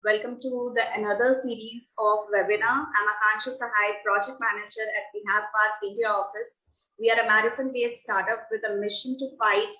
Welcome to another series of webinar. I'm Akansha Sahai, Project Manager at Rehab Path India office. We are a Madison-based startup with a mission to fight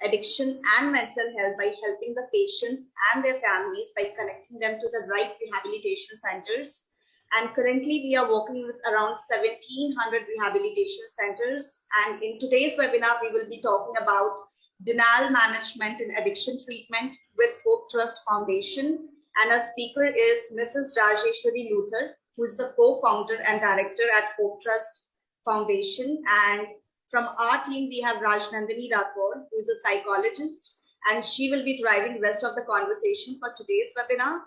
addiction and mental health by helping the patients and their families by connecting them to the right rehabilitation centers. And currently, we are working with around 1,700 rehabilitation centers. And in today's webinar, we will be talking about denial management in addiction treatment with Hope Trust Foundation. And our speaker is Mrs. Rajeshwari Luther, who is the co-founder and director at Hope Trust Foundation. And from our team, we have Rajnandini Rathod, who is a psychologist, and she will be driving the rest of the conversation for today's webinar.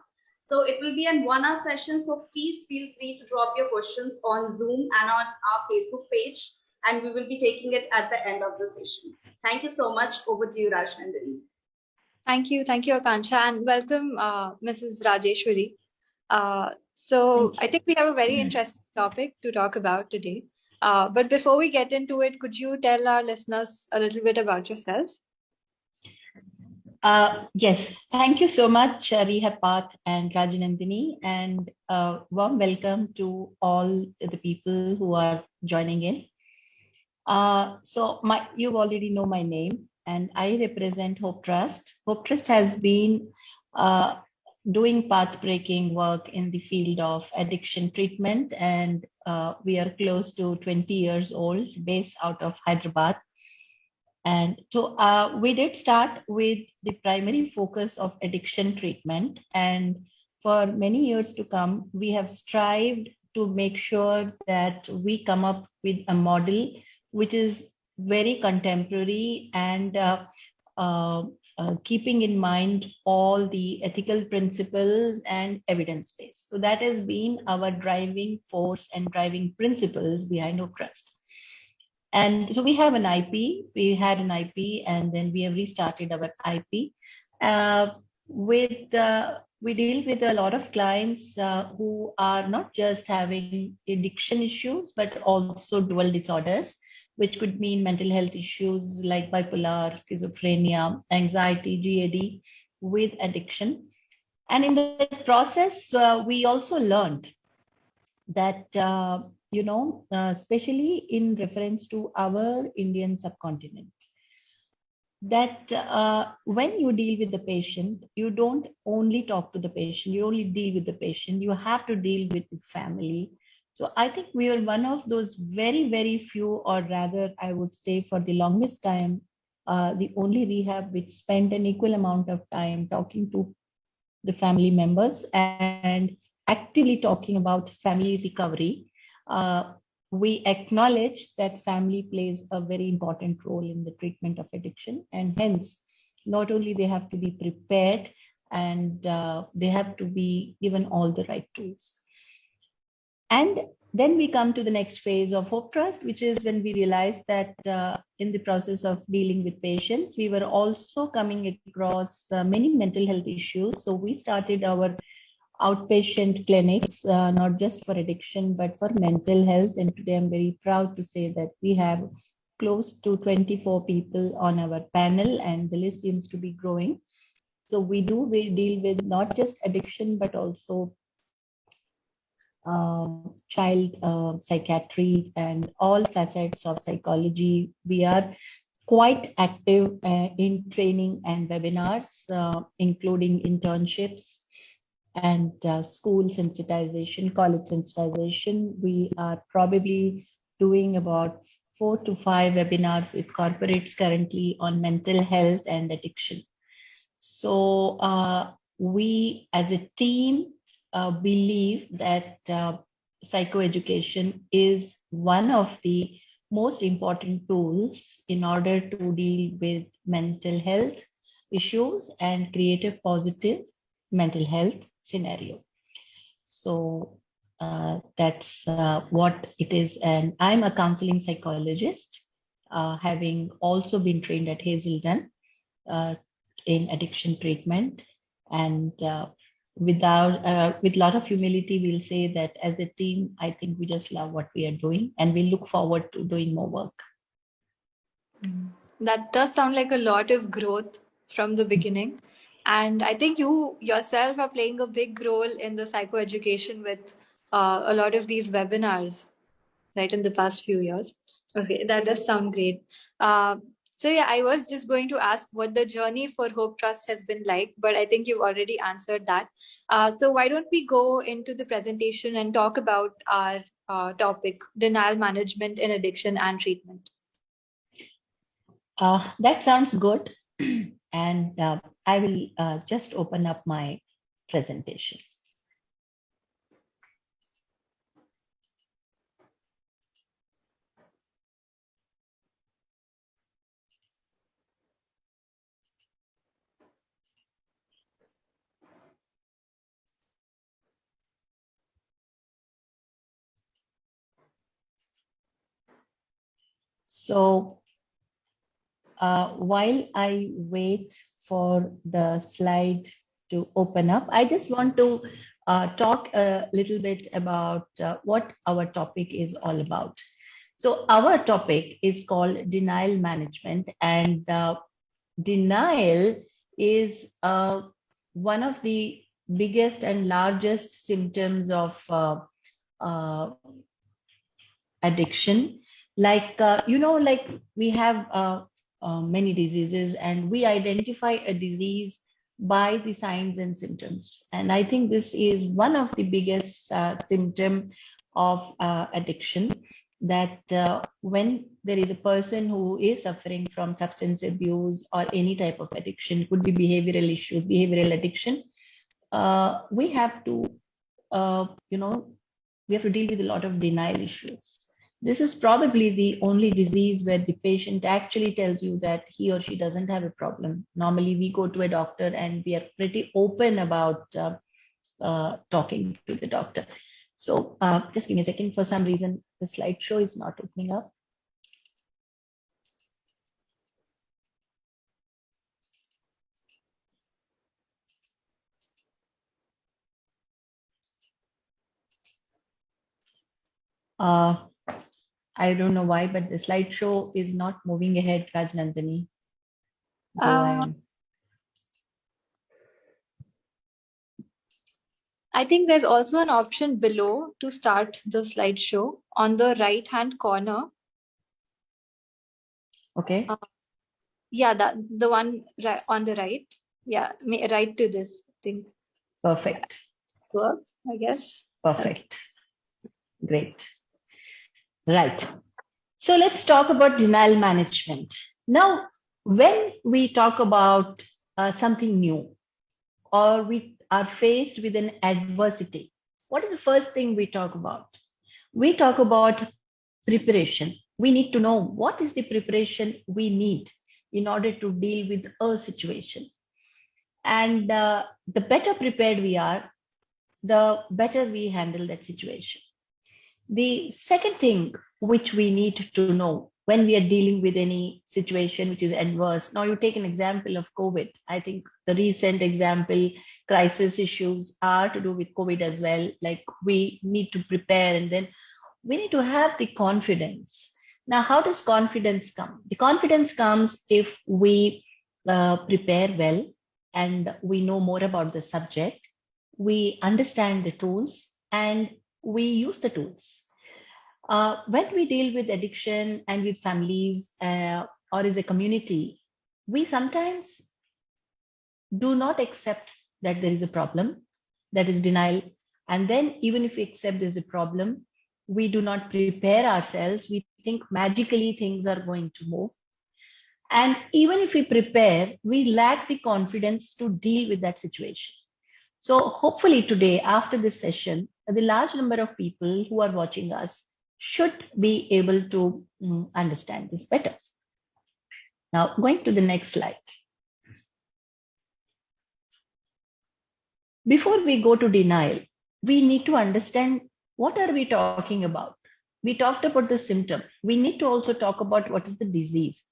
So it will be a 1-hour session, so please feel free to drop your questions on Zoom and on our Facebook page, and we will be taking it at the end of the session. Thank you so much. Over to you, Rajnandini. Thank you, Akansha, and welcome, Mrs. Rajeshwari. So I think we have a very interesting topic to talk about today. But before we get into it, could you tell our listeners a little bit about yourself? Yes, thank you so much, Rehab Path and Rajanandini, and warm welcome to all the people who are joining in. You already know my name, and I represent Hope Trust. Hope Trust has been doing path-breaking work in the field of addiction treatment, and we are close to 20 years old, based out of Hyderabad. And so we did start with the primary focus of addiction treatment, and for many years to come, we have strived to make sure that we come up with a model which is very contemporary and keeping in mind all the ethical principles and evidence base. So that has been our driving force and driving principles behind Hope Trust. And so we have an IP, we had an IP, and then we have restarted our IP. We deal with a lot of clients who are not just having addiction issues, but also dual disorders, which could mean mental health issues like bipolar, schizophrenia, anxiety, GAD with addiction. And in the process, we also learned that especially in reference to our Indian subcontinent, that when you deal with the patient, you don't only talk to the patient, you only deal with the patient, you have to deal with the family. So I think we are one of those very, very few, or rather, I would say for the longest time, the only rehab which spent an equal amount of time talking to the family members and actively talking about family recovery. We acknowledge that family plays a very important role in the treatment of addiction, and hence, not only they have to be prepared and they have to be given all the right tools. And then we come to the next phase of Hope Trust, which is when we realized that in the process of dealing with patients, we were also coming across many mental health issues. So we started our outpatient clinics, not just for addiction, but for mental health. And today I'm very proud to say that we have close to 24 people on our panel, and the list seems to be growing. So we deal with not just addiction, but also child psychiatry and all facets of psychology. We are quite active in training and webinars, including internships and school sensitization, college sensitization. We are probably doing about 4 to 5 webinars with corporates currently on mental health and addiction. So we as a team believe that psychoeducation is one of the most important tools in order to deal with mental health issues and create a positive mental health scenario. So that's what it is. And I'm a counseling psychologist, having also been trained at Hazelden in addiction treatment. And with a lot of humility, we'll say that as a team, I think we just love what we are doing, and we look forward to doing more work. That does sound like a lot of growth from the beginning. And I think you yourself are playing a big role in the psychoeducation with a lot of these webinars, right, in the past few years. Okay, that does sound great. Uh, so yeah, I was just going to ask what the journey for Hope Trust has been like, but I think you've already answered that. So why don't we go into the presentation and talk about our topic, denial management in addiction and treatment. That sounds good. And I will just open up my presentation. So while I wait for the slide to open up, I just want to talk a little bit about what our topic is all about. So our topic is called denial management, and denial is one of the biggest and largest symptoms of uh, addiction. Like like we have many diseases, and we identify a disease by the signs and symptoms, and I think this is one of the biggest symptom of addiction, that when there is a person who is suffering from substance abuse or any type of addiction, could be behavioral issues, behavioral addiction, we have to uh, you know we have to deal with a lot of denial issues. This is probably the only disease where the patient actually tells you that he or she doesn't have a problem. Normally, we go to a doctor and we are pretty open about talking to the doctor. So just give me a second. For some reason, the slideshow is not opening up. Uh, I don't know why, but the slideshow is not moving ahead, Rajnandani. Though I am. I think there's also an option below to start the slideshow on the right hand corner. Okay. Yeah, that the one right on the right. Yeah, right to this thing. Perfect. Works, I guess. Perfect. Okay. Great. Right. So let's talk about denial management. Now, when we talk about something new, or we are faced with an adversity, what is the first thing we talk about? We talk about preparation. We need to know what is the preparation we need in order to deal with a situation. And the better prepared we are, the better we handle that situation. The second thing which we need to know when we are dealing with any situation which is adverse. Now, you take an example of COVID. I think the recent example, crisis issues are to do with COVID as well. Like, we need to prepare, and then we need to have the confidence. Now, how does confidence come? The confidence comes if we prepare well, and we know more about the subject, we understand the tools, and we use the tools. When we deal with addiction and with families or as a community, we sometimes do not accept that there is a problem, that is denial. And then, even if we accept there's a problem, we do not prepare ourselves. We think magically things are going to move. And even if we prepare, we lack the confidence to deal with that situation. So hopefully today, after this session, the large number of people who are watching us should be able to understand this better. Now, going to the next slide. Before we go to denial, we need to understand what are we talking about. We talked about the symptom. We need to also talk about what is the disease.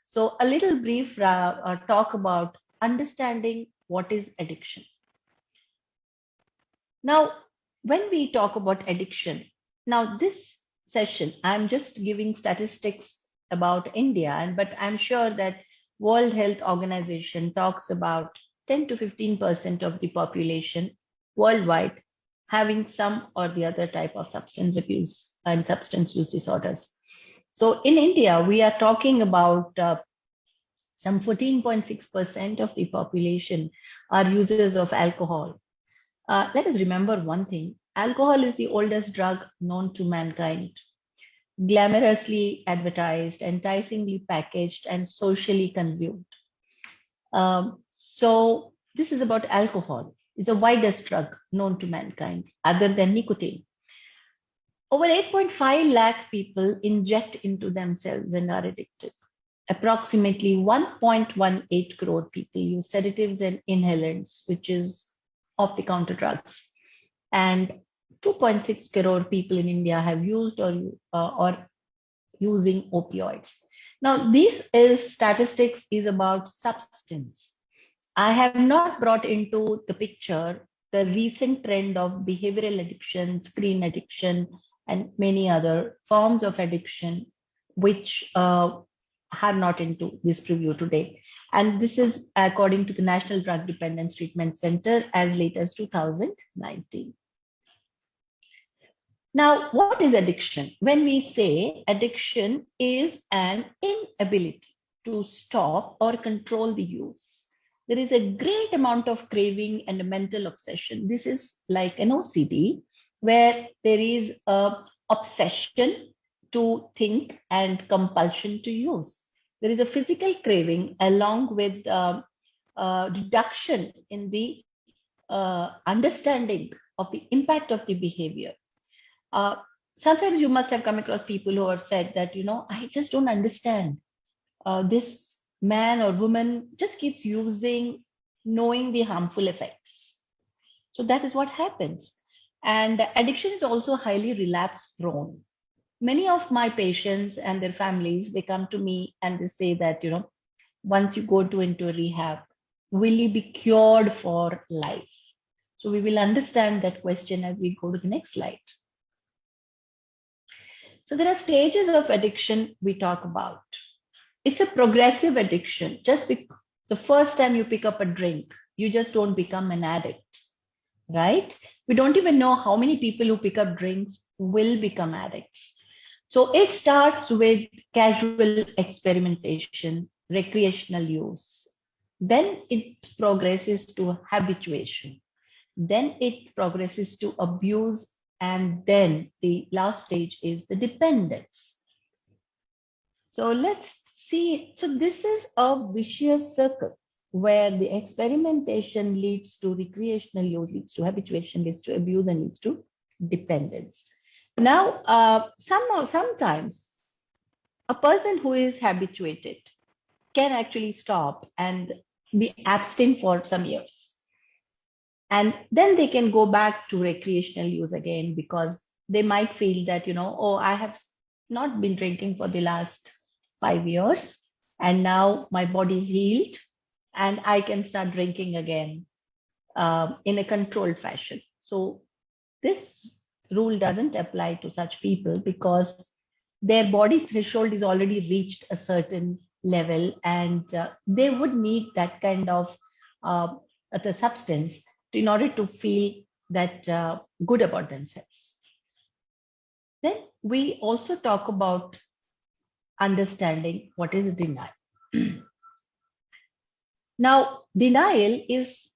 So a little brief talk about understanding what is addiction. Now, when we talk about addiction, now this session, I'm just giving statistics about India, but I'm sure that World Health Organization talks about 10 to 15% of the population worldwide having some or the other type of substance abuse and substance use disorders. So in India, we are talking about some 14.6% of the population are users of alcohol. Let us remember one thing. Alcohol is the oldest drug known to mankind, glamorously advertised, enticingly packaged, and socially consumed. So this is about alcohol. It's the widest drug known to mankind, other than nicotine. Over 8.5 lakh people inject into themselves and are addicted. Approximately 1.18 crore people use sedatives and inhalants, which is off-the-counter drugs. And 2.6 crore people in India have used or using opioids. Now, this statistics is about substance. I have not brought into the picture the recent trend of behavioral addiction, screen addiction, and many other forms of addiction, which are not into this preview today. And this is according to the National Drug Dependence Treatment Center as late as 2019. Now, what is addiction? When we say addiction is an inability to stop or control the use, there is a great amount of craving and a mental obsession. This is like an OCD, where there is a obsession to think and compulsion to use. There is a physical craving along with reduction in the understanding of the impact of the behavior. Sometimes you must have come across people who have said that, I just don't understand. This man or woman just keeps using, knowing the harmful effects. So that is what happens. And addiction is also highly relapse prone. Many of my patients and their families, they come to me and they say that, once you go into a rehab, will you be cured for life? So we will understand that question as we go to the next slide. So there are stages of addiction we talk about. It's a progressive addiction. Just the first time you pick up a drink, you just don't become an addict, right? We don't even know how many people who pick up drinks will become addicts. So it starts with casual experimentation, recreational use. Then it progresses to habituation. Then it progresses to abuse. And then the last stage is the dependence. So let's see. So this is a vicious circle where the experimentation leads to recreational use, leads to habituation, leads to abuse, and leads to dependence. Now, sometimes a person who is habituated can actually stop and be abstinent for some years. And then they can go back to recreational use again because they might feel that, I have not been drinking for the last 5 years and now my body is healed and I can start drinking again in a controlled fashion. So this rule doesn't apply to such people because their body threshold is already reached a certain level and they would need that kind of the substance in order to feel that good about themselves. Then we also talk about understanding what is denial. Now, denial is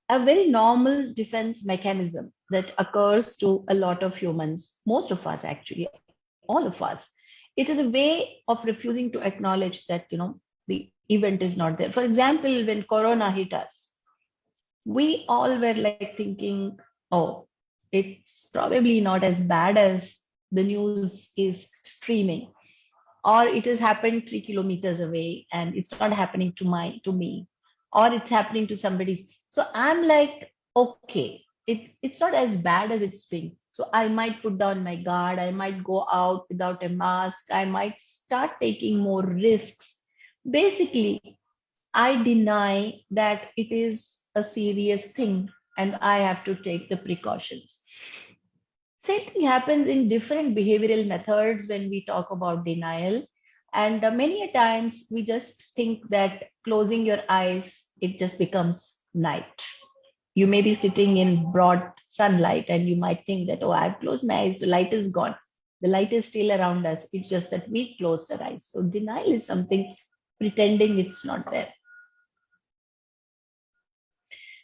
a very normal defense mechanism that occurs to a lot of humans, most of us actually, all of us. It is a way of refusing to acknowledge that, the event is not there. For example, when Corona hit us, we all were like thinking, oh, it's probably not as bad as the news is streaming, or it has happened 3 kilometers away and it's not happening to me, or it's happening to somebody's. So I'm like, okay, it's not as bad as it's been. So I might put down my guard. I might go out without a mask. I might start taking more risks. Basically, I deny that it is a serious thing and I have to take the precautions. Same thing happens in different behavioral methods when we talk about denial. And many a times we just think that closing your eyes it just becomes night. You may be sitting in broad sunlight and you might think that, oh, I've closed my eyes, the light is gone. The light is still around us. It's just that we closed our eyes. So denial is something pretending it's not there.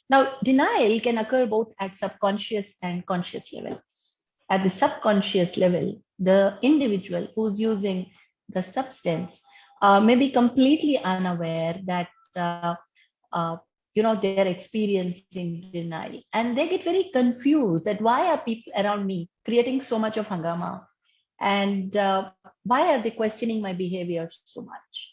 Now, denial can occur both at subconscious and conscious levels. At the subconscious level, the individual who's using the substance may be completely unaware that uh, they're experiencing denial, and they get very confused that why are people around me creating so much of hangama, and why are they questioning my behavior so much.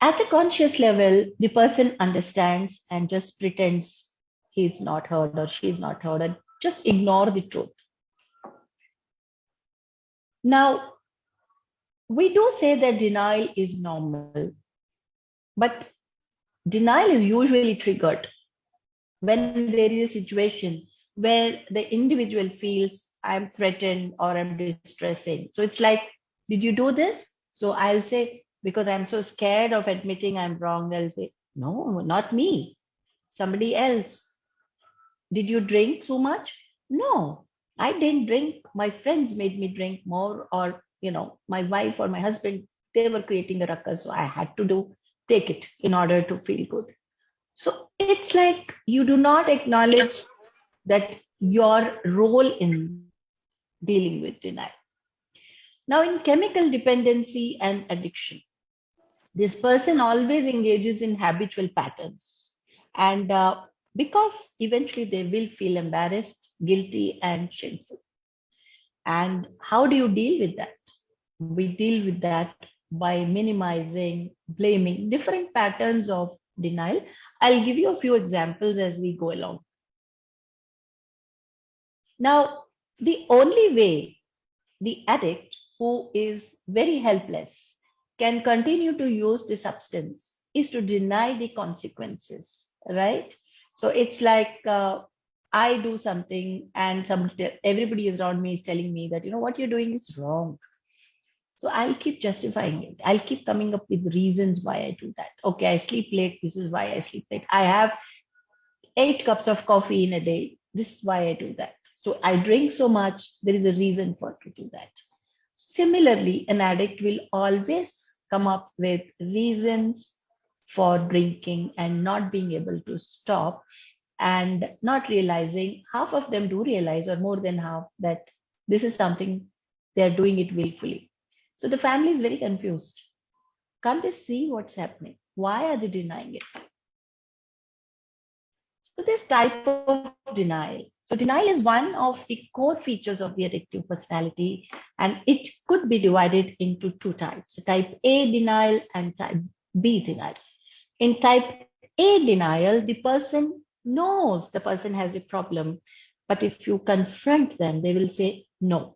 At a conscious level, the person understands and just pretends he's not heard or she's not heard and just ignore the truth. Now, we do say that denial is normal, but denial is usually triggered when there is a situation where the individual feels I'm threatened or I'm distressing. So it's like, did you do this? So I'll say, because I'm so scared of admitting I'm wrong, I'll say, no, not me, somebody else. Did you drink too much? No, I didn't drink. My friends made me drink more, or, my wife or my husband, they were creating a ruckus. So I had to take it in order to feel good. So it's like you do not acknowledge that your role in dealing with denial. Now, in chemical dependency and addiction, this person always engages in habitual patterns. And because eventually they will feel embarrassed, guilty, and shameful. And how do you deal with that? We deal with that by minimizing, blaming different patterns of denial. I'll give you a few examples as we go along. Now, the only way the addict who is very helpless can continue to use the substance is to deny the consequences, right? So it's like I do something and everybody around me is telling me that, what you're doing is wrong. So I'll keep justifying it. I'll keep coming up with reasons why I do that. Okay, I sleep late. This is why I sleep late. I have 8 cups of coffee in a day. This is why I do that. So I drink so much. There is a reason for to do that. Similarly, an addict will always come up with reasons for drinking and not being able to stop, and not realizing, half of them do realize, or more than half, that this is something they're doing it willfully. So the family is very confused. Can't they see what's happening? Why are they denying it? So this type of denial. So denial is one of the core features of the addictive personality, and it could be divided into two types: type A denial and type B denial. In type A denial, the person knows the person has a problem, but if you confront them, they will say no.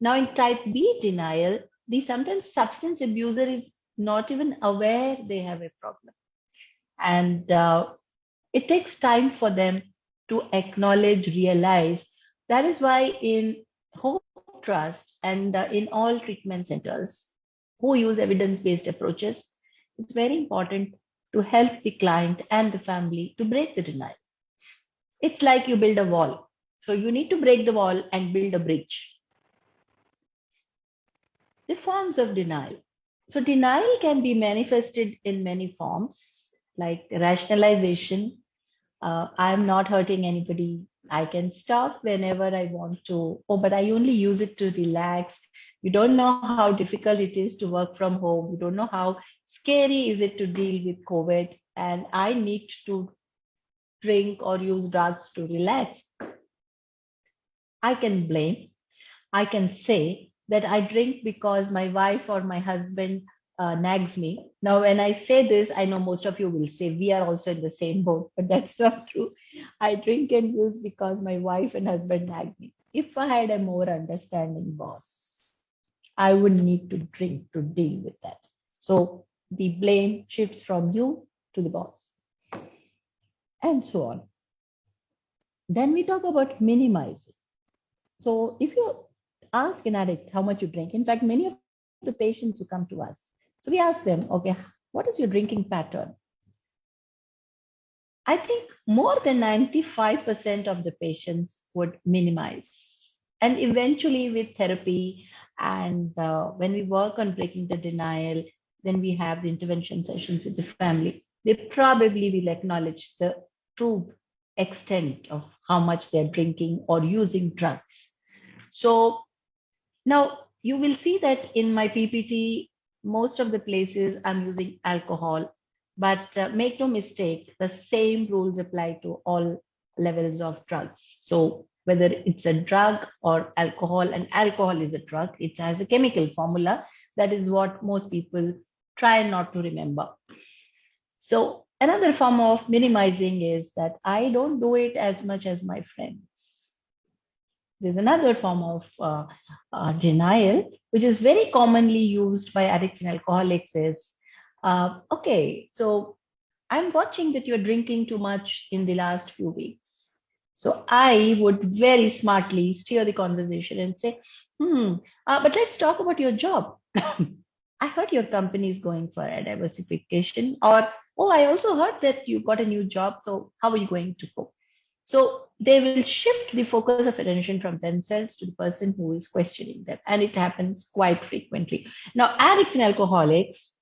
Now, in type B denial, the sometimes substance abuser is not even aware they have a problem. And it takes time for them to acknowledge, realize. That is why in Hope Trust and in all treatment centers who use evidence-based approaches, it's very important to help the client and the family to break the denial. It's like you build a wall. So you need to break the wall and build a bridge. The forms of denial. So denial can be manifested in many forms, like rationalization. I'm not hurting anybody. I can stop whenever I want to. Oh, but I only use it to relax. You don't know how difficult it is to work from home. You don't know how scary is it to deal with COVID. And I need to drink or use drugs to relax. I can blame. I can say that I drink because my wife or my husband nags me. Now, when I say this, I know most of you will say we are also in the same boat, but that's not true. I drink and use because my wife and husband nag me. If I had a more understanding boss, I would need to drink to deal with that. So the blame shifts from you to the boss, and so on. Then we talk about minimizing. So if you ask an addict how much you drink, in fact, many of the patients who come to us, so we ask them, okay, what is your drinking pattern? I think more than 95% of the patients would minimize. And eventually, with therapy and when we work on breaking the denial, then we have the intervention sessions with the family, they probably will acknowledge the true extent of how much they're drinking or using drugs. So now you will see that in my PPT, most of the places I'm using alcohol, but make no mistake, the same rules apply to all levels of drugs. So whether it's a drug or alcohol, and alcohol is a drug, it has a chemical formula. That is what most people try not to remember. So another form of minimizing is that I don't do it as much as my friends. There's another form of denial, which is very commonly used by addicts and alcoholics is, okay, so I'm watching that you're drinking too much in the last few weeks. So I would very smartly steer the conversation and say, but let's talk about your job. I heard your company is going for a diversification, or, oh, I also heard that you got a new job. So how are you going to cope? So they will shift the focus of attention from themselves to the person who is questioning them. And it happens quite frequently. Now, addicts and alcoholics,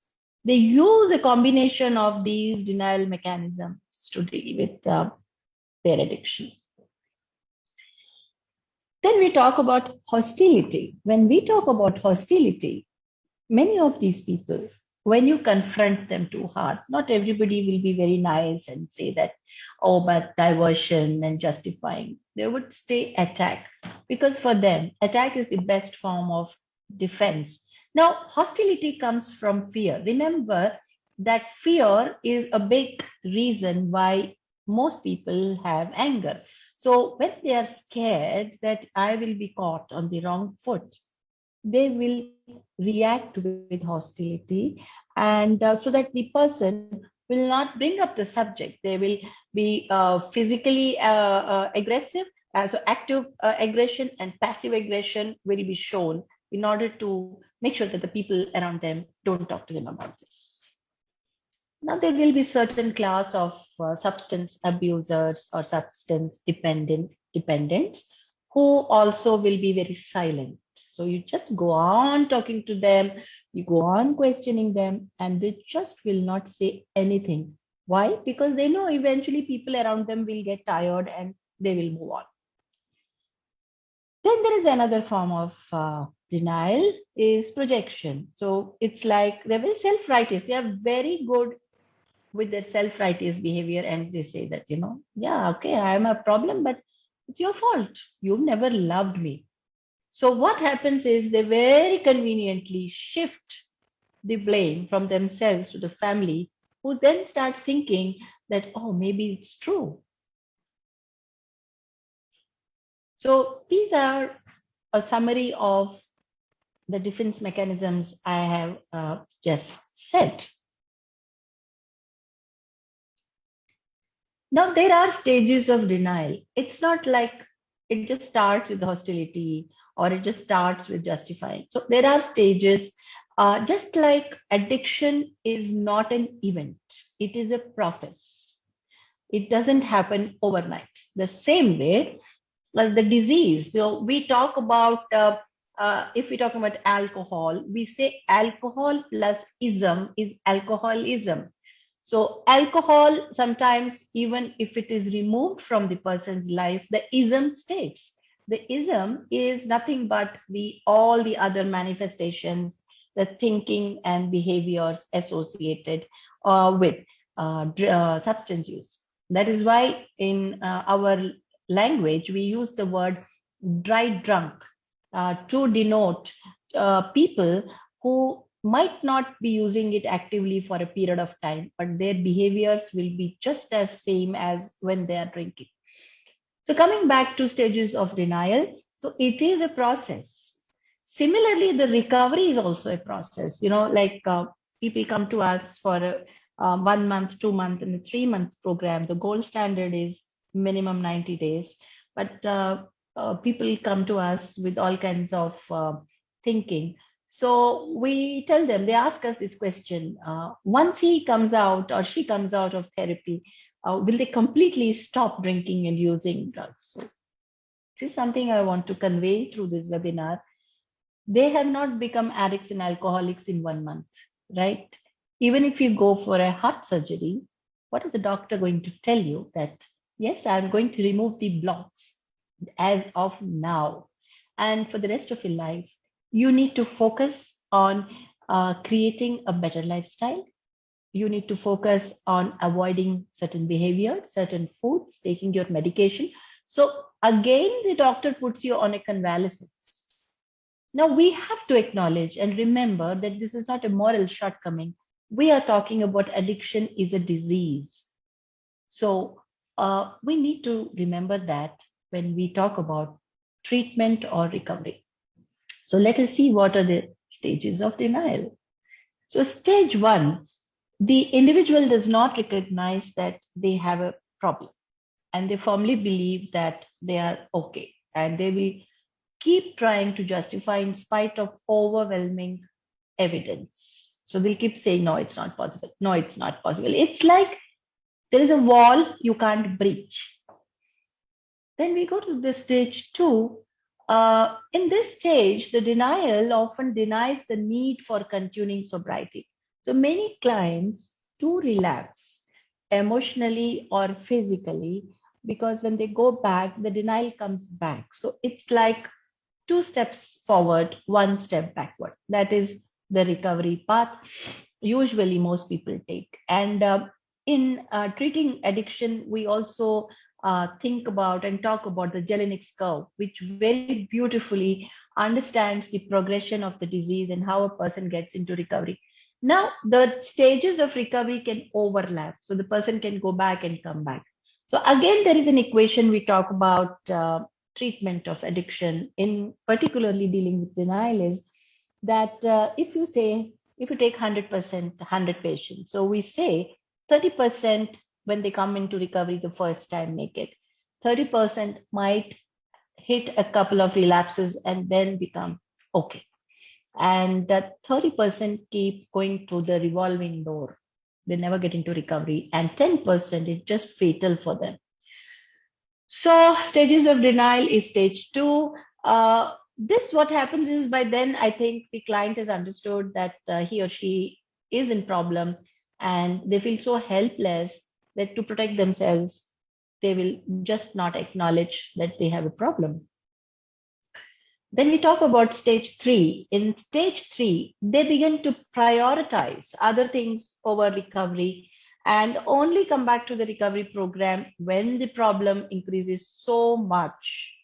they use a combination of these denial mechanisms to deal with their addiction. Then we talk about hostility. When we talk about hostility, many of these people, when you confront them too hard, not everybody will be very nice and say that, oh, but diversion and justifying. They would stay attack, because for them, attack is the best form of defense. Now, hostility comes from fear. Remember that fear is a big reason why most people have anger. So when they are scared that I will be caught on the wrong foot, they will react with hostility, and so that the person will not bring up the subject. They will be physically aggressive. So active aggression and passive aggression will be shown in order to make sure that the people around them don't talk to them about this. Now, there will be certain class of substance abusers or substance dependents who also will be very silent. So you just go on talking to them, you go on questioning them, and they just will not say anything. Why? Because they know eventually people around them will get tired and they will move on. Then there is another form of denial is projection. So it's like they're very self-righteous. They are very good with their self-righteous behavior, and they say that, yeah, okay, I am a problem, but it's your fault. You never loved me. So what happens is they very conveniently shift the blame from themselves to the family, who then starts thinking that, oh, maybe it's true. So these are a summary of the defense mechanisms I have just said. Now, there are stages of denial. It's not like it just starts with hostility or it just starts with justifying. So there are stages, just like addiction is not an event, it is a process. It doesn't happen overnight. The same way, like the disease. So we talk about, if we talk about alcohol, we say alcohol plus ism is alcoholism. So alcohol, sometimes even if it is removed from the person's life, the ism stays. The ism is nothing but all the other manifestations, the thinking and behaviors associated with substance use. That is why in our language we use the word dry drunk to denote people who might not be using it actively for a period of time, but their behaviors will be just as same as when they are drinking. So coming back to stages of denial, so it is a process. Similarly, the recovery is also a process. Like people come to us for a 1 month, 2 month, and a 3 month program. The gold standard is minimum 90 days, but people come to us with all kinds of thinking. So we tell them, they ask us this question, once he comes out or she comes out of therapy, Will they completely stop drinking and using drugs? So this is something I want to convey through this webinar. They have not become addicts and alcoholics in 1 month, right? Even if you go for a heart surgery, what is the doctor going to tell you? That, yes, I'm going to remove the blocks as of now. And for the rest of your life, you need to focus on creating a better lifestyle. You need to focus on avoiding certain behaviors, certain foods, taking your medication. So again, the doctor puts you on a convalescence. Now we have to acknowledge and remember that this is not a moral shortcoming. We are talking about addiction is a disease. So we need to remember that when we talk about treatment or recovery. So let us see what are the stages of denial. So stage one, the individual does not recognize that they have a problem and they firmly believe that they are okay, and they will keep trying to justify in spite of overwhelming evidence. So they'll keep saying, no, it's not possible. No, it's not possible. It's like there is a wall you can't breach. Then we go to the stage two. In this stage, the denial often denies the need for continuing sobriety. So many clients do relapse emotionally or physically, because when they go back, the denial comes back. So it's like 2 steps forward, 1 step backward. That is the recovery path usually most people take. And in treating addiction, we also think about and talk about the Jelinek curve, which very beautifully understands the progression of the disease and how a person gets into recovery. Now, the stages of recovery can overlap. So the person can go back and come back. So again, there is an equation we talk about treatment of addiction, in particularly dealing with denial, is that if you take 100%, 100 patients, so we say 30% when they come into recovery the first time make it, 30% might hit a couple of relapses and then become okay, and that 30% keep going through the revolving door, they never get into recovery, and 10% is just fatal for them. So stages of denial is stage two. This what happens is, by then I think the client has understood that he or she is in problem, and they feel so helpless that to protect themselves, they will just not acknowledge that they have a problem. Then we talk about stage three. In stage three, they begin to prioritize other things over recovery and only come back to the recovery program when the problem increases so much.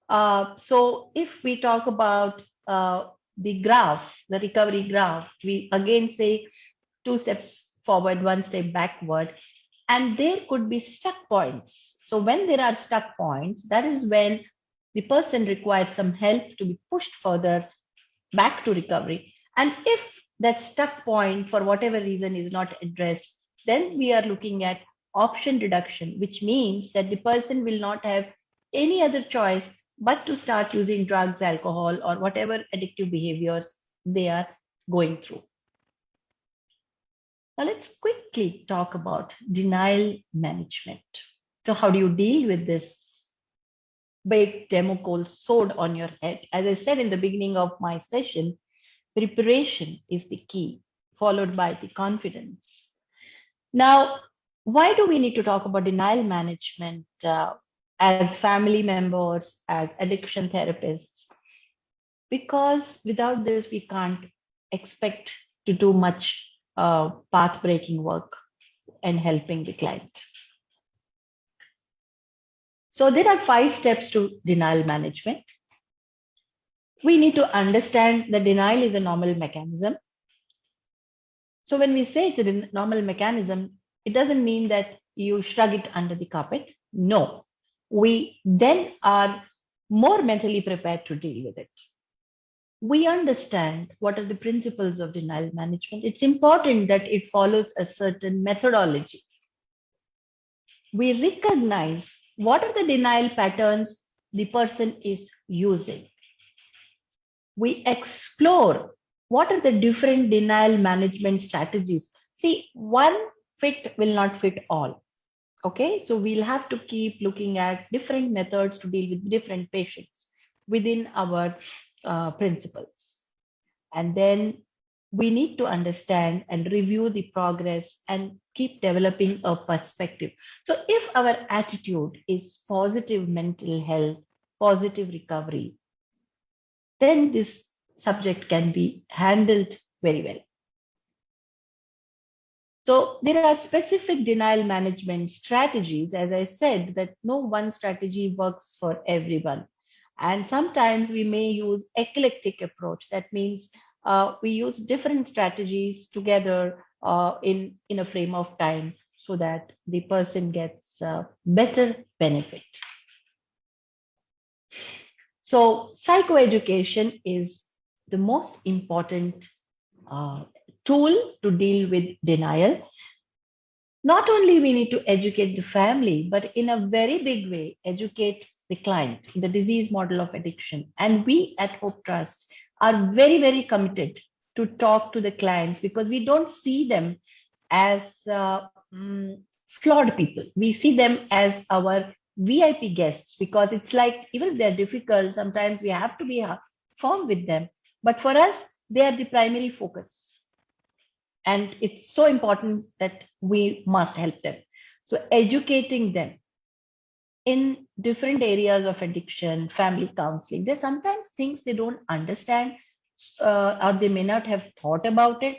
So if we talk about the graph, the recovery graph, we again say 2 steps forward, 1 step backward, and there could be stuck points. So when there are stuck points, that is when the person requires some help to be pushed further back to recovery. And if that stuck point, for whatever reason, is not addressed, then we are looking at option reduction, which means that the person will not have any other choice but to start using drugs, alcohol, or whatever addictive behaviors they are going through. Now let's quickly talk about denial management. So how do you deal with this big Democles sword on your head? As I said in the beginning of my session, preparation is the key, followed by the confidence. Now, why do we need to talk about denial management as family members, as addiction therapists? Because without this, we can't expect to do much path-breaking work and helping the client. So there are 5 steps to denial management. We need to understand that denial is a normal mechanism. So when we say it's a normal mechanism, it doesn't mean that you shrug it under the carpet. No, we then are more mentally prepared to deal with it. We understand what are the principles of denial management. It's important that it follows a certain methodology. We recognize what are the denial patterns the person is using. We explore what are the different denial management strategies. See, one fit will not fit all. Okay, so we'll have to keep looking at different methods to deal with different patients within our principles. And then we need to understand and review the progress and keep developing a perspective. So if our attitude is positive mental health, positive recovery, then this subject can be handled very well. So there are specific denial management strategies. As I said, that no one strategy works for everyone. And sometimes we may use eclectic approach. That means we use different strategies together in a frame of time so that the person gets better benefit. So psychoeducation is the most important uh, tool to deal with denial. Not only we need to educate the family, but in a very big way, educate the client in the disease model of addiction. And we at Hope Trust are very, very committed to talk to the clients because we don't see them as flawed people. We see them as our VIP guests because it's like, even if they're difficult, sometimes we have to be firm with them. But for us, they are the primary focus. And it's so important that we must help them. So educating them in different areas of addiction, family counseling, there's sometimes things they don't understand or they may not have thought about it.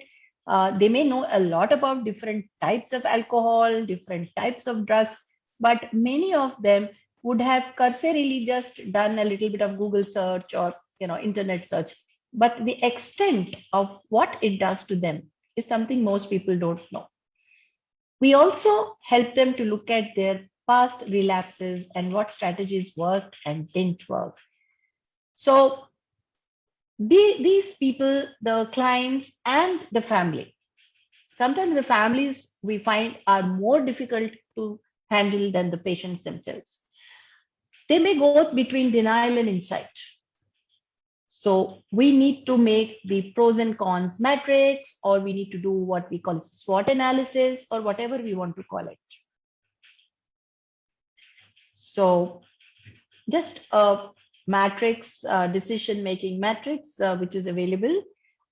They may know a lot about different types of alcohol, different types of drugs, but many of them would have cursorily just done a little bit of Google search or internet search. But the extent of what it does to them is something most people don't know. We also help them to look at their past relapses and what strategies worked and didn't work. So these people, the clients and the family, sometimes the families we find are more difficult to handle than the patients themselves. They may go between denial and insight. So we need to make the pros and cons matrix, or we need to do what we call SWOT analysis, or whatever we want to call it. So just a matrix, decision-making matrix, which is available.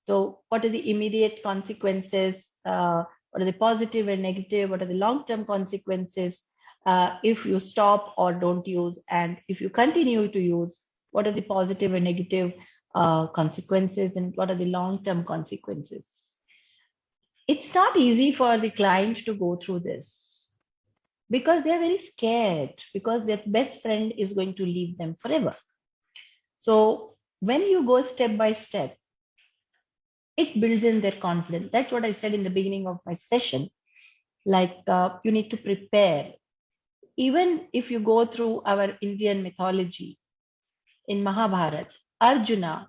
So what are the immediate consequences? What are the positive and negative? What are the long-term consequences if you stop or don't use? And if you continue to use, what are the positive and negative consequences, and what are the long-term consequences? It's not easy for the client to go through this because they're very scared because their best friend is going to leave them forever. So when you go step by step, it builds in their confidence. That's what I said in the beginning of my session. Like you need to prepare. Even if you go through our Indian mythology, in Mahabharata, Arjuna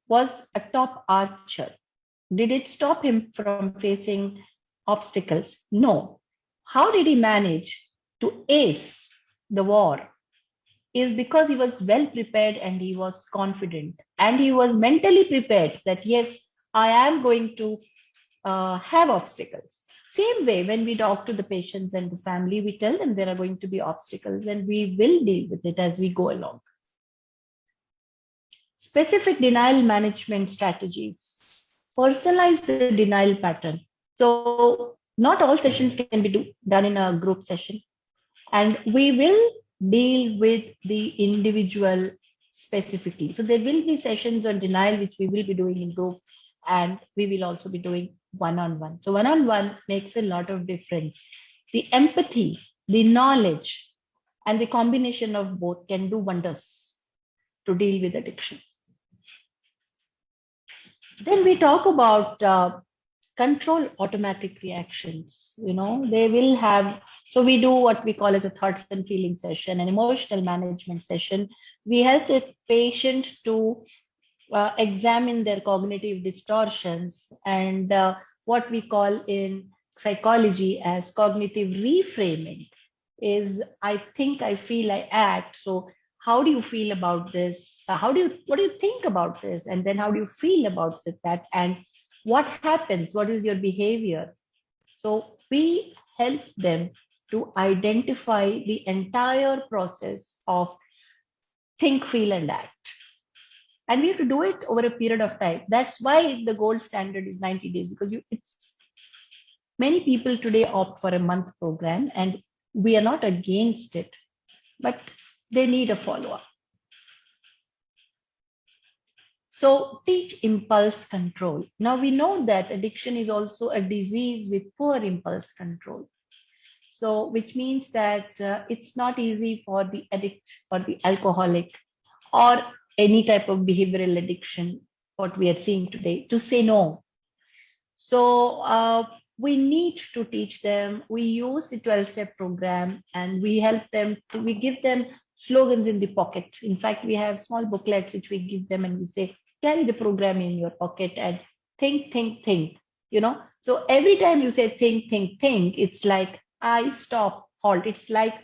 was a top archer. Did it stop him from facing obstacles? No. How did he manage to ace the war? Is because he was well prepared and he was confident and he was mentally prepared that yes, I am going to have obstacles. Same way, when we talk to the patients and the family, we tell them there are going to be obstacles and we will deal with it as we go along. Specific denial management strategies. Personalize the denial pattern. So not all sessions can be done in a group session. And we will deal with the individual specifically. So there will be sessions on denial, which we will be doing in group, and we will also be doing one-on-one. So one-on-one makes a lot of difference. The empathy, the knowledge, and the combination of both can do wonders to deal with addiction. Then we talk about control automatic reactions. They will have, so we do what we call as a thoughts and feelings session, an emotional management session. We help the patient to examine their cognitive distortions and what we call in psychology as cognitive reframing is I think, I feel, I act. So how do you feel about this? What do you think about this? And then how do you feel about that? And what happens? What is your behavior? So we help them to identify the entire process of think, feel, and act. And we have to do it over a period of time. That's why the gold standard is 90 days, because it's many people today opt for a month program, and we are not against it, but they need a follow-up. So teach impulse control. Now we know that addiction is also a disease with poor impulse control. So which means that it's not easy for the addict or the alcoholic or any type of behavioral addiction, what we are seeing today, to say no. So we need to teach them. We use the 12-step program, and we help them. We give them slogans in the pocket. In fact, we have small booklets which we give them, and we say, carry the program in your pocket and think, think, think. So every time you say think, think, think, it's like I stop, halt. It's like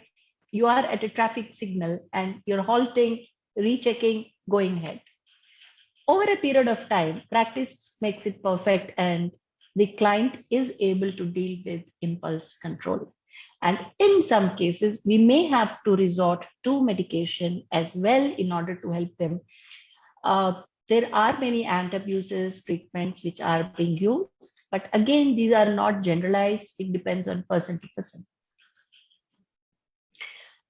you are at a traffic signal and you're halting, rechecking, going ahead. Over a period of time, practice makes it perfect, and the client is able to deal with impulse control. And in some cases, we may have to resort to medication as well in order to help them. There are many anti-abuse treatments which are being used, but again, these are not generalized. It depends on person to person.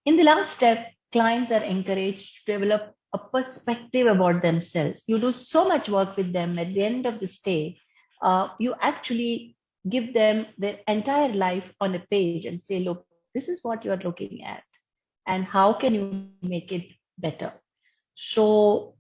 In the last step, clients are encouraged to develop a perspective about themselves. You do so much work with them. At the end of the stay, you actually give them their entire life on a page and say, look, this is what you're looking at, and how can you make it better? So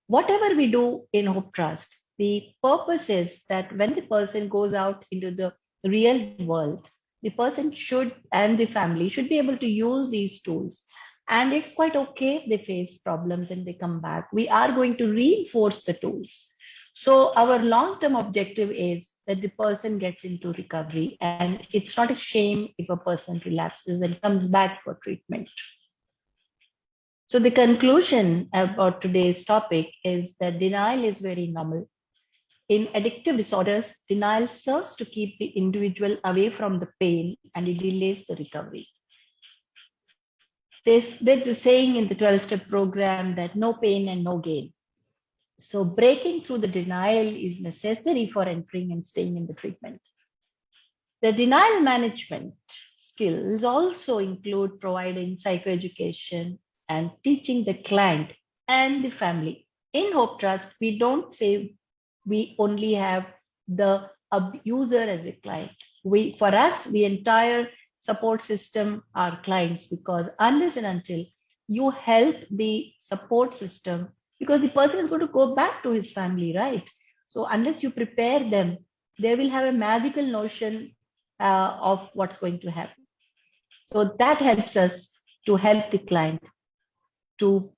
whatever we do in Hope Trust, the purpose is that when the person goes out into the real world, the person should, and the family should be able to use these tools. And it's quite okay if they face problems and they come back. We are going to reinforce the tools. So our long-term objective is that the person gets into recovery, and it's not a shame if a person relapses and comes back for treatment. So the conclusion about today's topic is that denial is very normal. In addictive disorders, denial serves to keep the individual away from the pain, and it delays the recovery. There's a saying in the 12-step program that no pain and no gain. So breaking through the denial is necessary for entering and staying in the treatment. The denial management skills also include providing psychoeducation and teaching the client and the family. In Hope Trust, we don't say we only have the abuser as a client. For us, the entire support system are clients, because unless and until you help the support system, because the person is going to go back to his family, right? So unless you prepare them, they will have a magical notion of what's going to happen. So that helps us to help the client to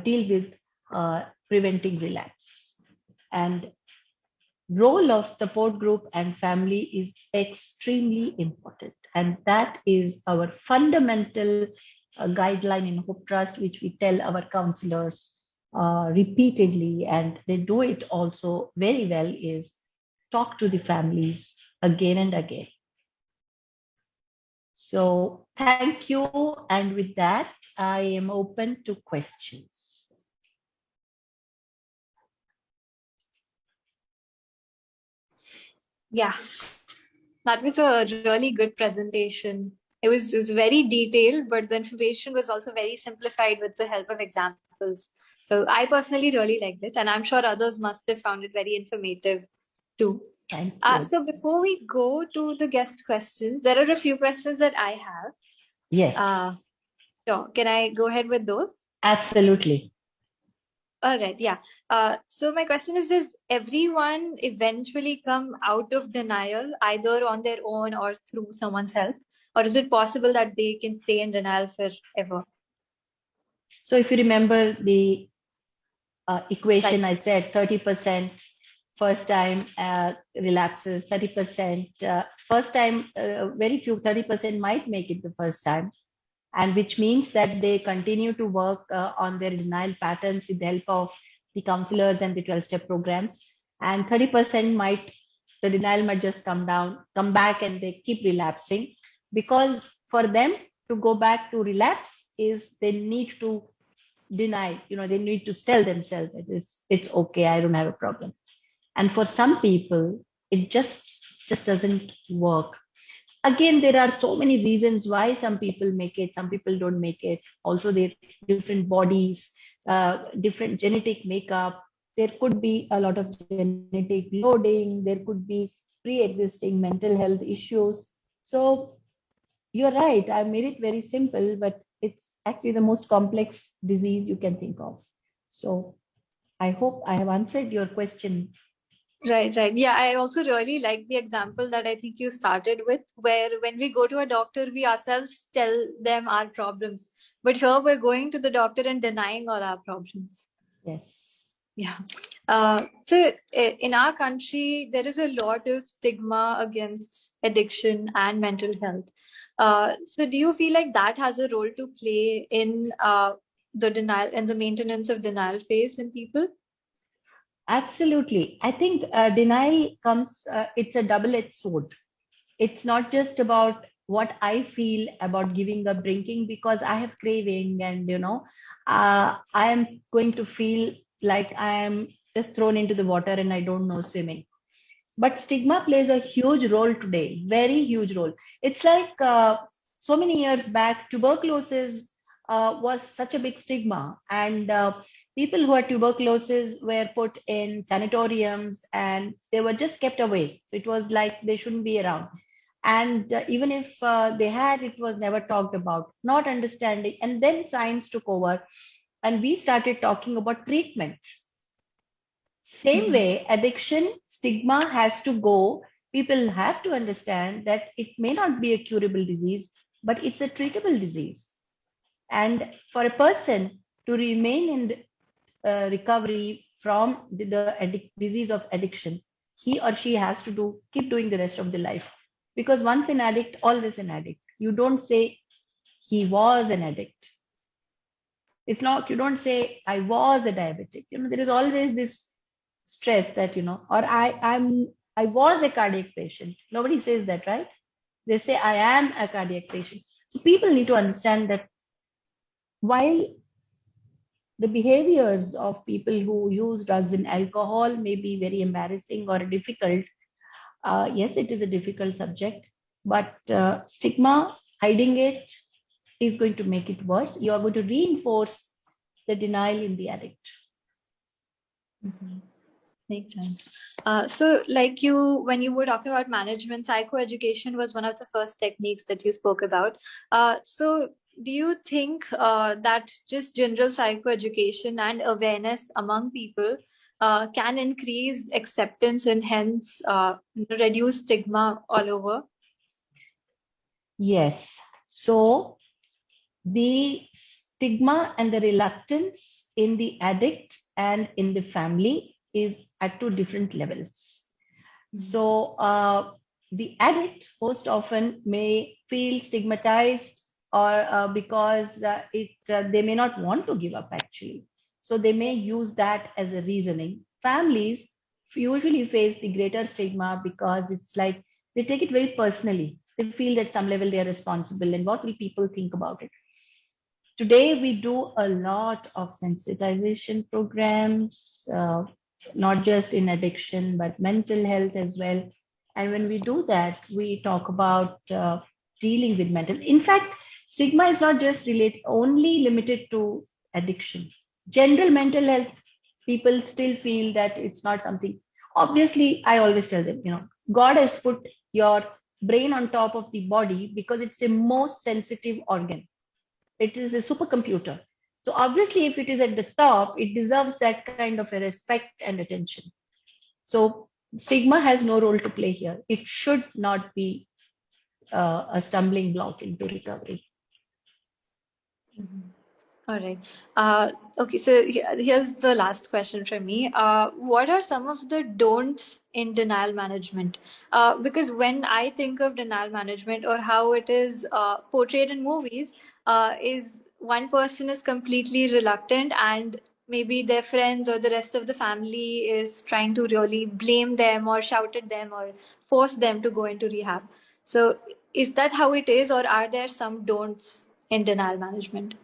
deal with preventing relapse. And role of support group and family is extremely important. And that is our fundamental guideline in Hope Trust, which we tell our counselors repeatedly, and they do it also very well, is talk to the families again and again. So thank you. And with that, I am open to questions. Yeah, that was a really good presentation. It was very detailed, but the information was also very simplified with the help of examples. So I personally really liked it, and I'm sure others must have found it very informative too. Thank you. So before we go to the guest questions, there are a few questions that I have. Yes. Sure. Can I go ahead with those? Absolutely. All right. Yeah. So my question is, does everyone eventually come out of denial either on their own or through someone's help? Or is it possible that they can stay in denial forever? So if you remember the equation, Right. I said 30% first time relapses, 30% first time, very few, 30% might make it the first time. And which means that they continue to work on their denial patterns with the help of the counselors and the 12-step programs. And 30% the denial might just come back and they keep relapsing. because for them to go back to relapse is they need to deny, they need to tell themselves that it's okay, I don't have a problem. And for some people, it just doesn't work. Again, there are so many reasons why some people make it, some people don't make it. Also, their different bodies, different genetic makeup. There could be a lot of genetic loading. There could be pre-existing mental health issues. So you're right. I made it very simple, but it's actually the most complex disease you can think of. So I hope I have answered your question. Right, right. Yeah, I also really like the example that I think you started with, where when we go to a doctor, we ourselves tell them our problems. But here we're going to the doctor and denying all our problems. Yes. Yeah. So in our country, there is a lot of stigma against addiction and mental health. So do you feel like that has a role to play in the denial and the maintenance of denial phase in people? Absolutely. I think denial comes, it's a double-edged sword. It's not just about what I feel about giving up drinking because I have craving and, I am going to feel like I am just thrown into the water and I don't know swimming. But stigma plays a huge role today, very huge role. It's like so many years back, tuberculosis was such a big stigma, and people who had tuberculosis were put in sanatoriums and they were just kept away. So it was like they shouldn't be around. And even if they had, it was never talked about, not understanding. And then science took over and we started talking about treatment. Same Mhm. way, addiction stigma has to go. People have to understand that it may not be a curable disease, but it's a treatable disease. And for a person to remain in recovery from the disease of addiction, he or she has to keep doing the rest of the life. Because once an addict, always an addict. You don't say he was an addict. It's not, you don't say I was a diabetic. There is always this stress that, or I was a cardiac patient. Nobody says that, right? They say I am a cardiac patient. So people need to understand that while the behaviors of people who use drugs and alcohol may be very embarrassing or difficult, yes, it is a difficult subject, but stigma, hiding it, is going to make it worse. You are going to reinforce the denial in the addict. Mhm. Makes sense. So, like when you were talking about management, psychoeducation was one of the first techniques that you spoke about. So, do you think that just general psychoeducation and awareness among people can increase acceptance and hence reduce stigma all over? Yes. So the stigma and the reluctance in the addict and in the family is at two different levels. So the addict most often may feel stigmatized or because they may not want to give up actually. So they may use that as a reasoning. Families usually face the greater stigma because it's like they take it very personally. They feel that some level they are responsible and what will people think about it. Today, we do a lot of sensitization programs, not just in addiction, but mental health as well. And when we do that, we talk about dealing with mental. In fact, stigma is not just only limited to addiction. General mental health, people still feel that it's not something. Obviously, I always tell them, God has put your brain on top of the body because it's the most sensitive organ. It is a supercomputer. So obviously, if it is at the top, it deserves that kind of a respect and attention. So stigma has no role to play here. It should not be a stumbling block into recovery. Mhm. All right. Okay, so here's the last question from me. What are some of the don'ts in denial management? Because when I think of denial management or how it is portrayed in movies, is one person is completely reluctant and maybe their friends or the rest of the family is trying to really blame them or shout at them or force them to go into rehab. So Is that how it is, or are there some don'ts in denial management?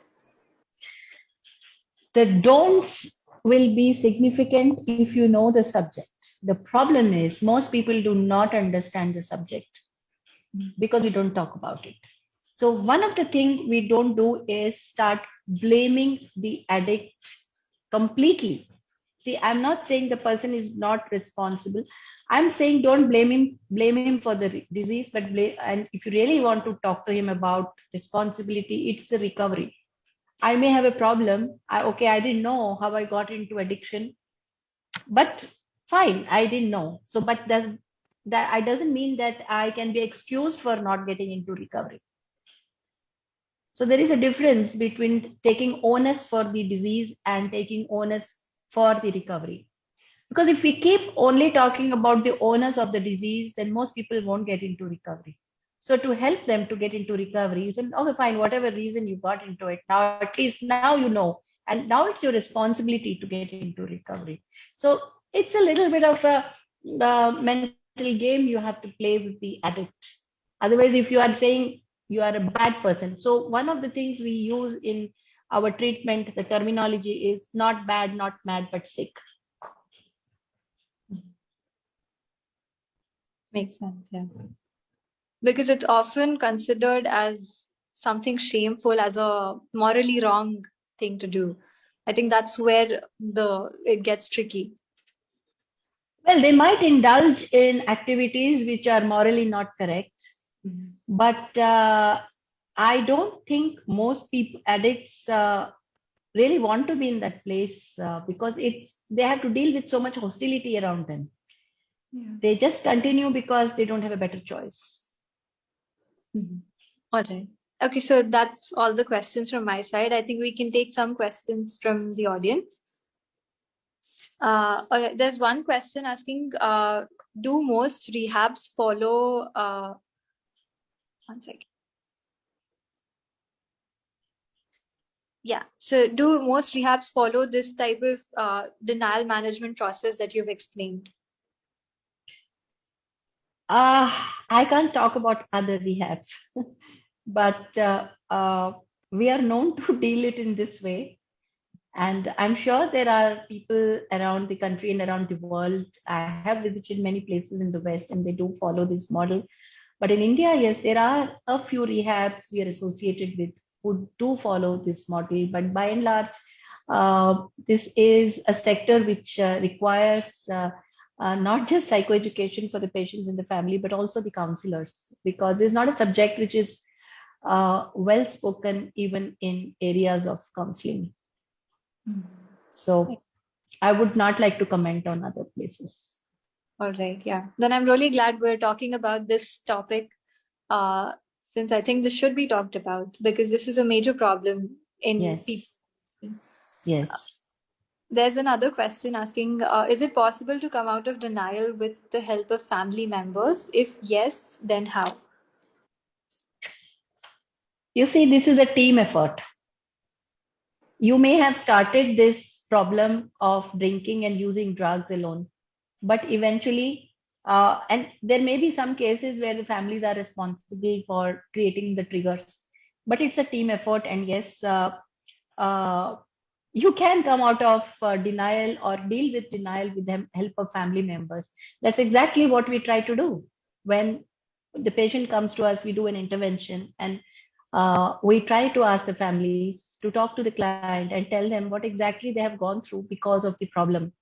The don'ts will be significant if you know the subject. The problem is most people do not understand the subject because we don't talk about it. So one of the things we don't do is start blaming the addict completely. See, I'm not saying the person is not responsible. I'm saying don't blame him for the disease, but blame, and if you really want to talk to him about responsibility, it's a recovery. I may have a problem. I didn't know how I got into addiction, but fine, I didn't know. So, but that I doesn't mean that I can be excused for not getting into recovery. So there is a difference between taking onus for the disease and taking onus for the recovery. Because if we keep only talking about the onus of the disease, then most people won't get into recovery. So to help them to get into recovery, you can, okay, fine, whatever reason you got into it, now at least now you know, and now it's your responsibility to get into recovery. So it's a little bit of a mental game you have to play with the addict. Otherwise, if you are saying you are a bad person, so one of the things we use in our treatment, the terminology is not bad, not mad, but sick. Makes sense, yeah. Because it's often considered as something shameful, as a morally wrong thing to do. I think that's where it gets tricky. Well, they might indulge in activities which are morally not correct, but I don't think most people, addicts, really want to be in that place because they have to deal with so much hostility around them. Yeah. They just continue because they don't have a better choice. All right. Okay, so that's all the questions from my side. I think we can take some questions from the audience. All right, there's one question asking, do most rehabs follow, one second. Yeah, so do most rehabs follow this type of denial management process that you've explained? I can't talk about other rehabs, but we are known to deal it in this way. And I'm sure there are people around the country and around the world. I have visited many places in the West and they do follow this model. But in India, yes, there are a few rehabs we are associated with who do follow this model. But by and large, this is a sector which requires not just psychoeducation for the patients and the family, but also the counselors, because it's not a subject which is well spoken even in areas of counseling. So I would not like to comment on other places. All right, yeah. Then I'm really glad we're talking about this topic, uh, since I think this should be talked about because this is a major problem in people. Yes, yes. There's another question asking, is it possible to come out of denial with the help of family members? If yes, then how? You see, this is a team effort. You may have started this problem of drinking and using drugs alone, but eventually, and there may be some cases where the families are responsible for creating the triggers, but it's a team effort. And yes, uh, you can come out of denial or deal with denial with the help of family members. That's exactly what we try to do. When the patient comes to us, we do an intervention and we try to ask the families to talk to the client and tell them what exactly they have gone through because of the problem.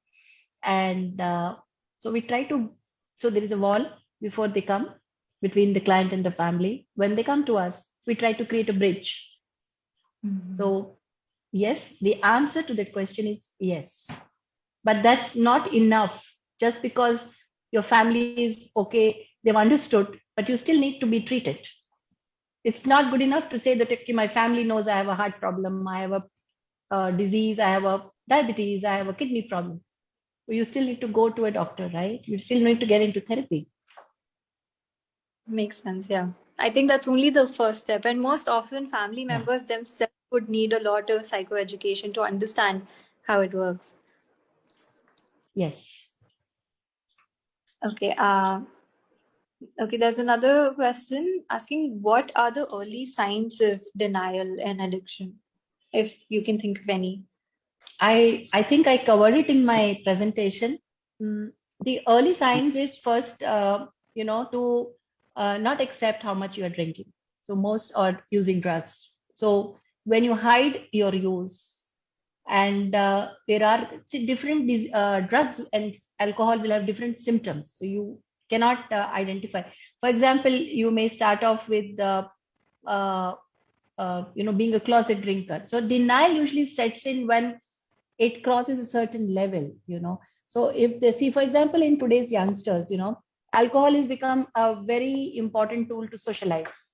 And so we try to, so there is a wall before they come between the client and the family. When they come to us, we try to create a bridge. So yes, the answer to that question is yes. But that's not enough. Just because your family is okay, they've understood, but you still need to be treated. It's not good enough to say that okay, my family knows I have a heart problem, I have a disease, I have a diabetes, I have a kidney problem. You still need to go to a doctor, right? You still need to get into therapy. Makes sense, yeah. I think that's only the first step, and most often family Yeah. members themselves would need a lot of psychoeducation to understand how it works. Yes. Okay, Okay, there's another question asking what are the early signs of denial and addiction, if you can think of any. I think I covered it in my presentation. Mm, the early signs is first, to not accept how much you are drinking. So most are using drugs. So when you hide your use, and there are different drugs and alcohol will have different symptoms. So you cannot identify. For example, you may start off with uh, being a closet drinker. So denial usually sets in when it crosses a certain level, So if they see, for example, in today's youngsters, alcohol has become a very important tool to socialize.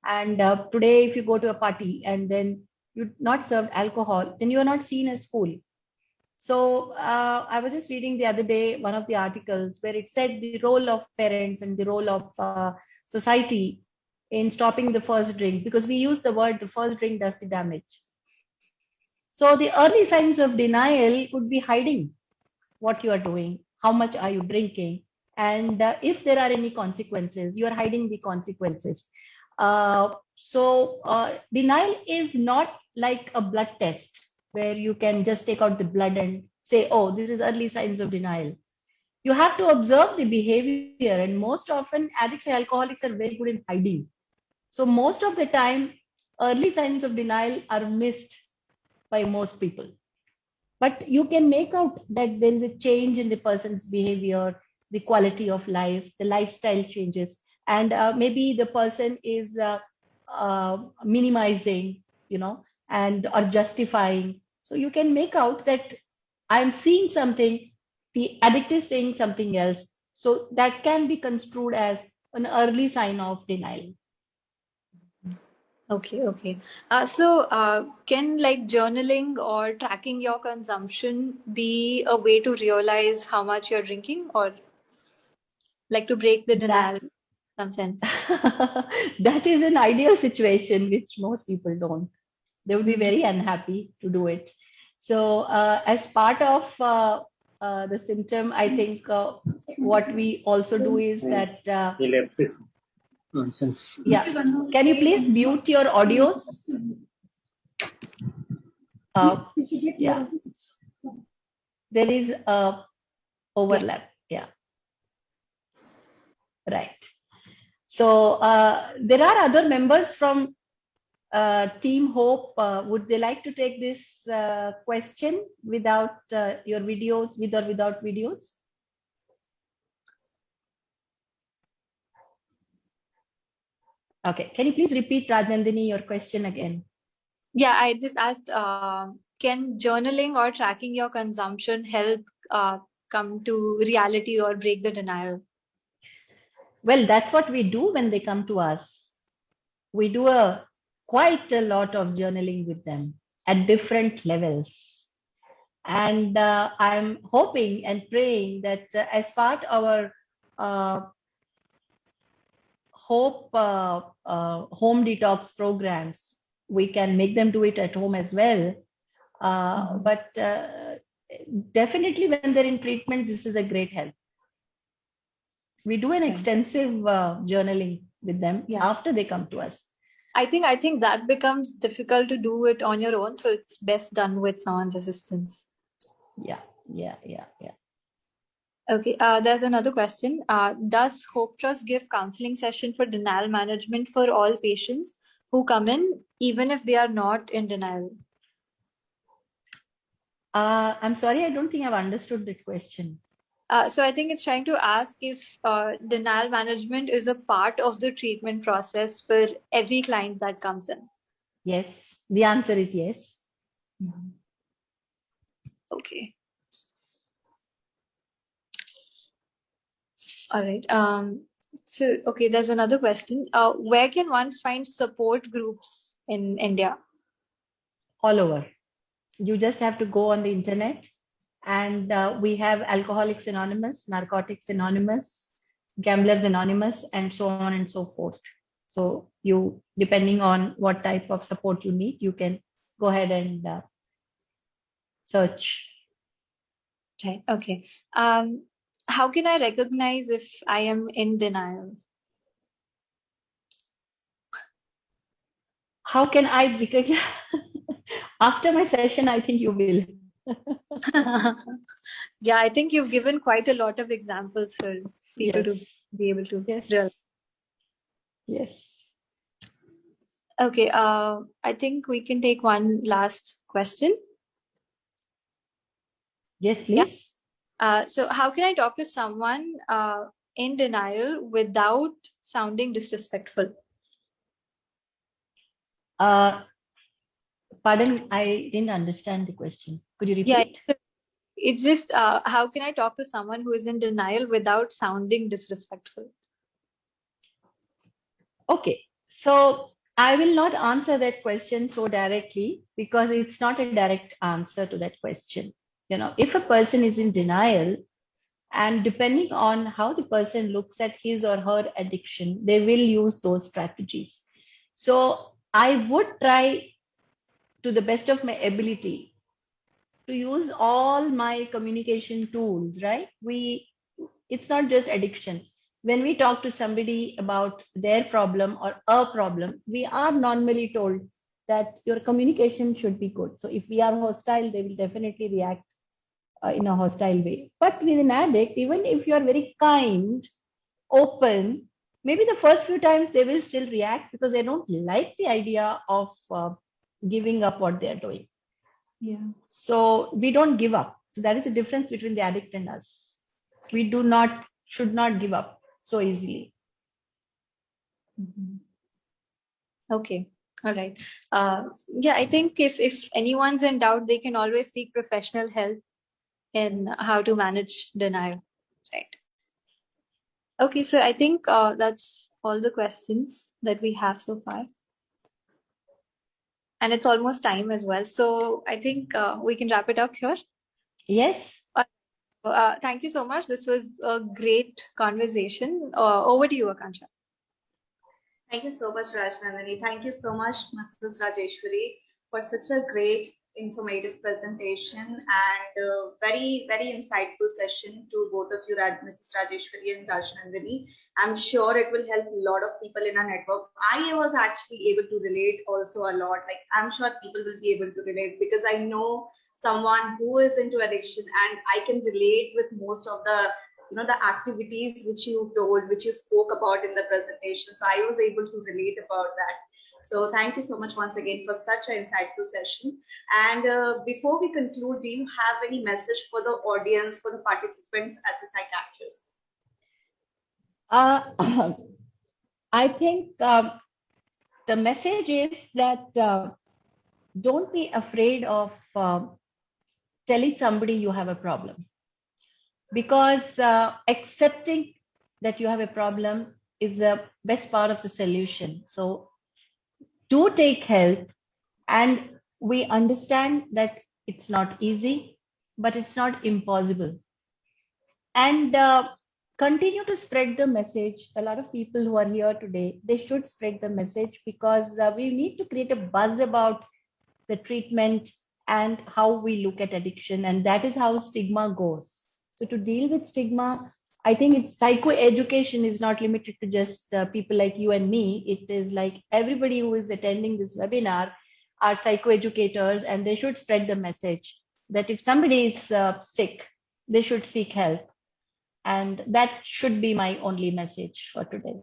And today, if you go to a party and then you're not served alcohol, then you are not seen as cool. So I was just reading the other day one of the articles where it said the role of parents and the role of society in stopping the first drink, because we use the word the first drink does the damage. So the early signs of denial could be hiding what you are doing, how much are you drinking, and if there are any consequences, you are hiding the consequences. Denial is not like a blood test where you can just take out the blood and say, oh, this is early signs of denial. You have to observe the behavior, and most often addicts and alcoholics are very good in hiding. So most of the time, early signs of denial are missed by most people, but you can make out that there is a change in the person's behavior, the quality of life, the lifestyle changes, and maybe the person is minimizing, and or justifying. So you can make out that I'm seeing something, the addict is saying something else. So that can be construed as an early sign of denial. Okay, okay. Can like journaling or tracking your consumption be a way to realize how much you're drinking, or like to break the That denial in some sense? that is an ideal situation which most people don't. They would be Mhm. very unhappy to do it. So, as part of the symptom, I think what we also do is that, Nonsense. yeah, can you please mute your audios? Yeah, there is a Yeah. overlap. Yeah, right. So, there are other members from Team Hope. Would they like to take this question without your videos, with or without videos? Okay. Can you please repeat, Rajnandini, your question again? Yeah, I just asked, can journaling or tracking your consumption help come to reality or break the denial? Well, that's what we do when they come to us. We do quite a lot of journaling with them at different levels. And I'm hoping and praying that as part of our uh, Hope home detox programs, we can make them do it at home as well. But definitely when they're in treatment, this is a great help. We do an Okay. extensive journaling with them Yeah. after they come to us. I think that becomes difficult to do it on your own, so it's best done with someone's assistance. Yeah, yeah, yeah, yeah. Okay, there's another question. Does Hope Trust give counseling session for denial management for all patients who come in, even if they are not in denial? I'm sorry, I don't think I've understood that question. So I think it's trying to ask if denial management is a part of the treatment process for every client that comes in. Yes, the answer is yes. Mhm. Okay. All right. Okay, there's another question. Where can one find support groups in India? All over. You just have to go on the internet, and we have Alcoholics Anonymous, Narcotics Anonymous, Gamblers Anonymous, and so on and so forth. So you, depending on what type of support you need, you can go ahead and search. Right. Okay. How can I recognize if I am in denial? How can I recognize? After my session, I think you will. Yeah, I think you've given quite a lot of examples for people to Yes. be able to realize. Yes. Yes. Okay, I think we can take one last question. Yes, Yeah. please. So how can I talk to someone in denial without sounding disrespectful? Uh, Pardon, I didn't understand the question. Could you Yeah, repeat? it's just how can I talk to someone who is in denial without sounding disrespectful? Okay. So I will not answer that question so directly because it's not a direct answer to that question. If a person is in denial, and depending on how the person looks at his or her addiction, they will use those strategies. So I would try to the best of my ability to use all my communication tools, right? It's not just addiction. When we talk to somebody about their problem or a problem, we are normally told that your communication should be good. So if we are hostile, they will definitely react in a hostile way. But with an addict, even if you are very kind, open, maybe the first few times they will still react because they don't like the idea of giving up what they are doing. Yeah. So we don't give up. So that is the difference between the addict and us. We should not give up so easily. Mhm. Okay. All right. Yeah, I think if anyone's in doubt, they can always seek professional help in how to manage denial. Right. Okay, so I think that's all the questions that we have so far. And it's almost time as well. So I think we can wrap it up here. Yes. Thank you so much. This was a great conversation. Over to you, Akansha. Thank you so much, Rajnandani. Thank you so much, Mrs. Rajeshwari, for such a great, informative presentation and very, very insightful session to both of you, Mrs. Rajeshwari and Rajnandani. I'm sure it will help a lot of people in our network. I was actually able to relate also a lot. Like, I'm sure people will be able to relate because I know someone who is into addiction and I can relate with most of the activities which you told, which you spoke about in the presentation. So I was able to relate about that. So thank you so much once again for such an insightful session. And before we conclude, do you have any message for the audience, for the participants as a psychiatrist? I think the message is that don't be afraid of telling somebody you have a problem, because accepting that you have a problem is the best part of the solution. So do take help, and we understand that it's not easy, but it's not impossible. And continue to spread the message. A lot of people who are here today, they should spread the message because we need to create a buzz about the treatment and how we look at addiction. And that is how stigma goes. So to deal with stigma, I think it's psychoeducation is not limited to just people like you and me. It is like everybody who is attending this webinar are psychoeducators, and they should spread the message that if somebody is sick, they should seek help. And that should be my only message for today.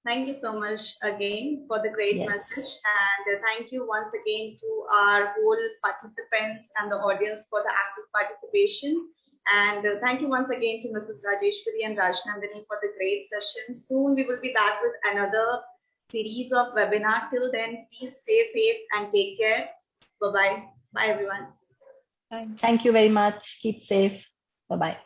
Thank you so much again for the great Yes. message. And thank you once again to our whole participants and the audience for the active participation. And thank you once again to Mrs. Rajeshwari and Rajnandani for the great session. Soon we will be back with another series of webinar. Till then, please stay safe and take care. Bye-bye. Bye, everyone. Bye. Thank you very much. Keep safe. Bye-bye.